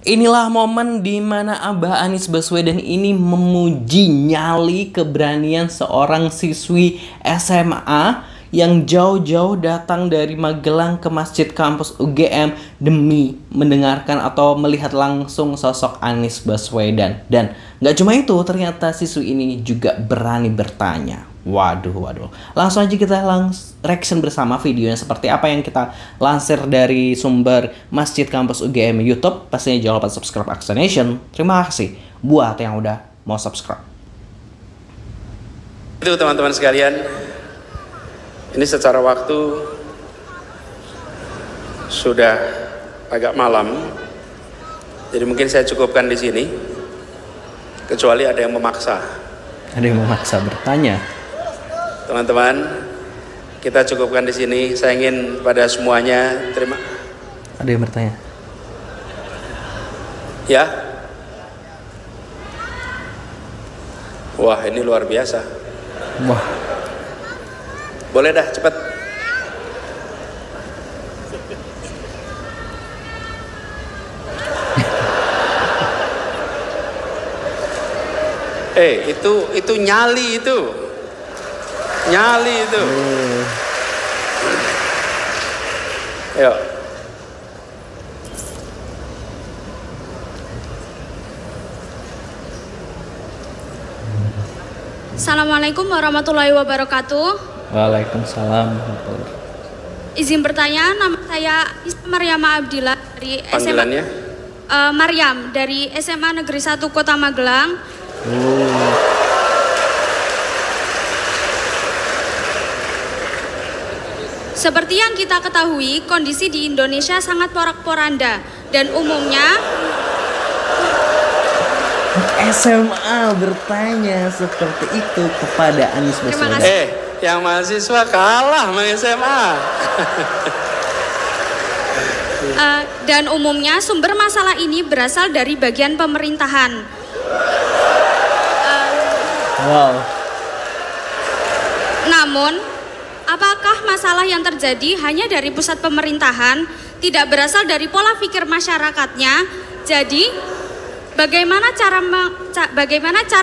Inilah momen di mana Abah Anies Baswedan ini memuji nyali keberanian seorang siswi SMA yang jauh-jauh datang dari Magelang ke masjid kampus UGM demi mendengarkan atau melihat langsung sosok Anies Baswedan. Dan gak cuma itu, ternyata siswi ini juga berani bertanya. Waduh. Langsung aja kita reaction bersama videonya seperti apa yang kita lansir dari sumber Masjid Kampus UGM YouTube. Pastinya jangan lupa subscribe Aksa Nation. Terima kasih buat yang udah mau subscribe. Itu teman-teman sekalian, ini secara waktu sudah agak malam, jadi mungkin saya cukupkan di sini. Kecuali ada yang memaksa. Ada yang memaksa bertanya. Teman-teman, kita cukupkan di sini. Saya ingin pada semuanya terima. Ada yang bertanya. Ya. Wah, ini luar biasa. Wah. Boleh dah, cepat. Itu nyali itu. Nyali itu. Yuk. Assalamualaikum warahmatullahi wabarakatuh. Waalaikumsalam. Izin bertanya, nama saya Maryama Abdillah dari Panggilannya? Maryam dari SMA Negeri 1 Kota Magelang. Seperti yang kita ketahui, kondisi di Indonesia sangat porak-poranda dan umumnya SMA bertanya seperti itu kepada Anies Baswedan. Yang mahasiswa kalah sama SMA. Dan umumnya sumber masalah ini berasal dari bagian pemerintahan. Namun, apakah masalah yang terjadi hanya dari pusat pemerintahan, tidak berasal dari pola pikir masyarakatnya? Jadi, bagaimana cara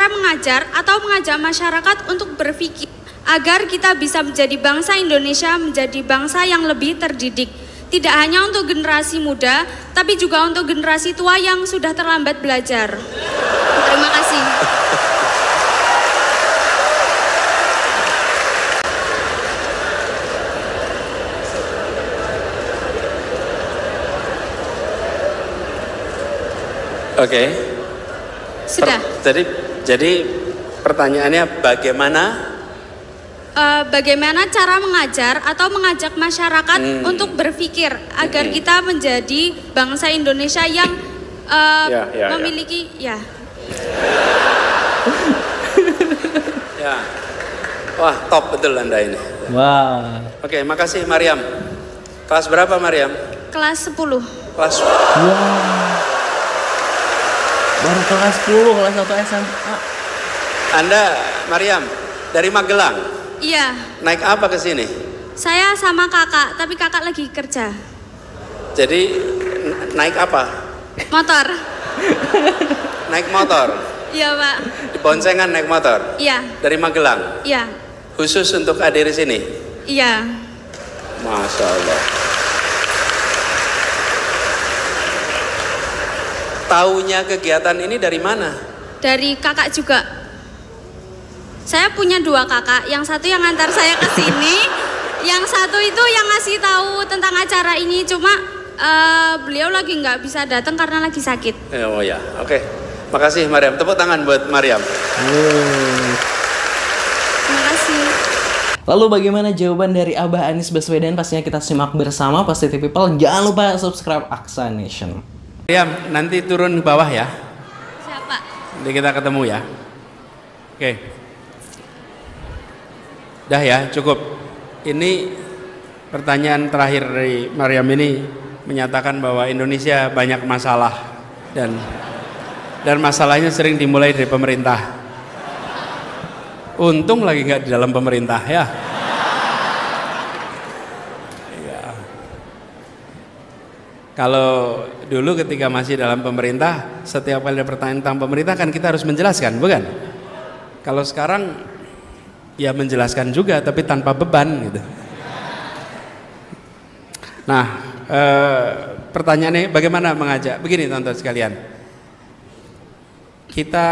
mengajar atau mengajak masyarakat untuk berpikir agar kita bisa menjadi bangsa Indonesia menjadi bangsa yang lebih terdidik? Tidak hanya untuk generasi muda, tapi juga untuk generasi tua yang sudah terlambat belajar. Terima kasih. Oke. Sudah. Jadi pertanyaannya bagaimana cara mengajar atau mengajak masyarakat untuk berpikir agar kita menjadi bangsa Indonesia yang memiliki ya. Wah, top betul Anda ini. Wah. Oke, makasih Maryam. Kelas berapa Maryam? Kelas 10. Kelas. Baru kelas 10, kelas 1 SMA. Anda Maryam dari Magelang? Iya. Naik apa ke sini? Saya sama kakak, tapi kakak lagi kerja. Jadi naik apa? Motor. Naik motor? Iya Pak. Di boncengan naik motor? Iya. Dari Magelang? Iya. Khusus untuk hadir di sini? Iya. Masya Allah. Taunya kegiatan ini dari mana? Dari kakak juga. Saya punya 2 kakak, yang satu yang antar saya ke sini, yang satu itu yang ngasih tahu tentang acara ini, cuma beliau lagi nggak bisa datang karena lagi sakit. Oh ya, oke. Makasih Maryam, tepuk tangan buat Maryam. Terima kasih. Lalu bagaimana jawaban dari Abah Anies Baswedan? Pastinya kita simak bersama Positive People. Jangan lupa subscribe Aksa Nation. Maryam, nanti turun ke bawah ya. Siapa? Nanti kita ketemu ya. Oke. Dah ya, cukup. Ini pertanyaan terakhir dari Maryam ini menyatakan bahwa Indonesia banyak masalah dan masalahnya sering dimulai dari pemerintah. Untung lagi nggak di dalam pemerintah ya. Kalau dulu ketika masih dalam pemerintah, setiap kali ada pertanyaan tentang pemerintah kan kita harus menjelaskan, bukan? Kalau sekarang ya menjelaskan juga tapi tanpa beban gitu. Nah, pertanyaannya bagaimana mengajak? Begini teman-teman sekalian, kita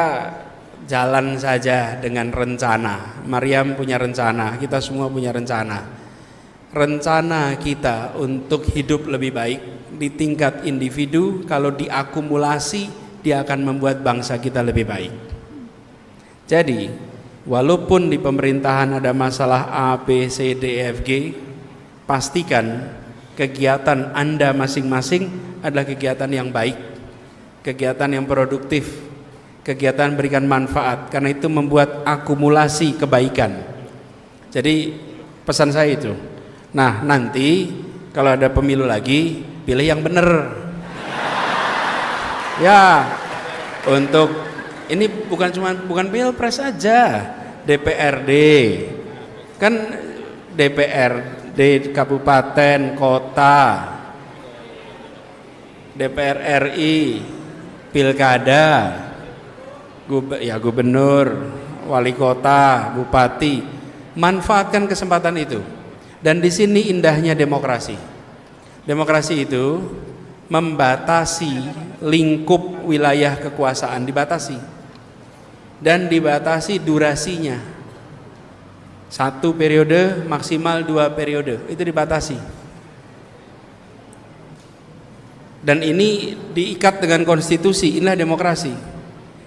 jalan saja dengan rencana. Maryam punya rencana, kita semua punya rencana. Rencana kita untuk hidup lebih baik di tingkat individu, kalau diakumulasi dia akan membuat bangsa kita lebih baik. Jadi walaupun di pemerintahan ada masalah A, B, C, D, E, F, G, pastikan kegiatan Anda masing-masing adalah kegiatan yang baik, kegiatan yang produktif, kegiatan berikan manfaat, karena itu membuat akumulasi kebaikan. Jadi pesan saya itu. Nah, nanti kalau ada pemilu lagi, pilih yang benar. Ya, untuk ini bukan pilpres saja, DPRD. Kan DPRD kabupaten, kota, DPR RI, pilkada, gubernur, wali kota, bupati. Manfaatkan kesempatan itu. Dan di sini indahnya demokrasi. Demokrasi itu membatasi lingkup wilayah kekuasaan, dibatasi. Dan dibatasi durasinya. 1 periode maksimal 2 periode, itu dibatasi. Dan ini diikat dengan konstitusi, inilah demokrasi.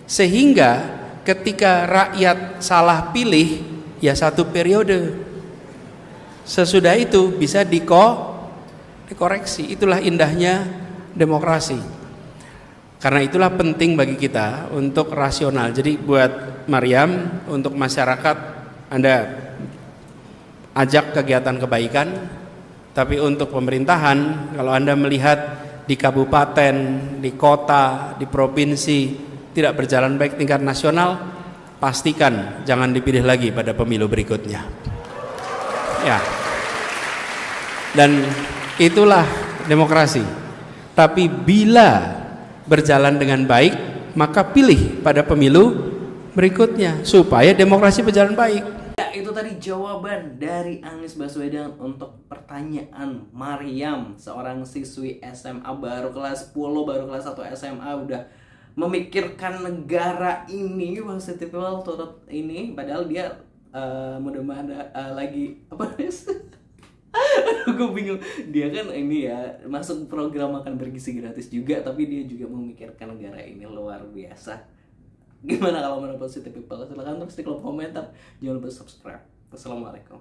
Sehingga ketika rakyat salah pilih, ya 1 periode. Sesudah itu bisa dikoreksi. Itulah indahnya demokrasi. Karena itulah penting bagi kita untuk rasional. Jadi buat Maryam, untuk masyarakat, Anda ajak kegiatan kebaikan. Tapi untuk pemerintahan, kalau Anda melihat di kabupaten, di kota, di provinsi tidak berjalan baik tingkat nasional, pastikan jangan dipilih lagi pada pemilu berikutnya. Ya. Dan itulah demokrasi. Tapi bila berjalan dengan baik, maka pilih pada pemilu berikutnya supaya demokrasi berjalan baik. Ya, itu tadi jawaban dari Anies Baswedan untuk pertanyaan Maryam, seorang siswi SMA baru kelas 10, baru kelas 1 SMA, udah memikirkan negara ini, positif turut ini, padahal dia mudah-mudahan lagi apa gue bingung, dia kan ini ya masuk program makan bergizi gratis juga, tapi dia juga memikirkan negara ini, luar biasa. Gimana kalau menurut positif people? Silahkan terus di kolom komentar, jangan lupa subscribe. Wassalamualaikum.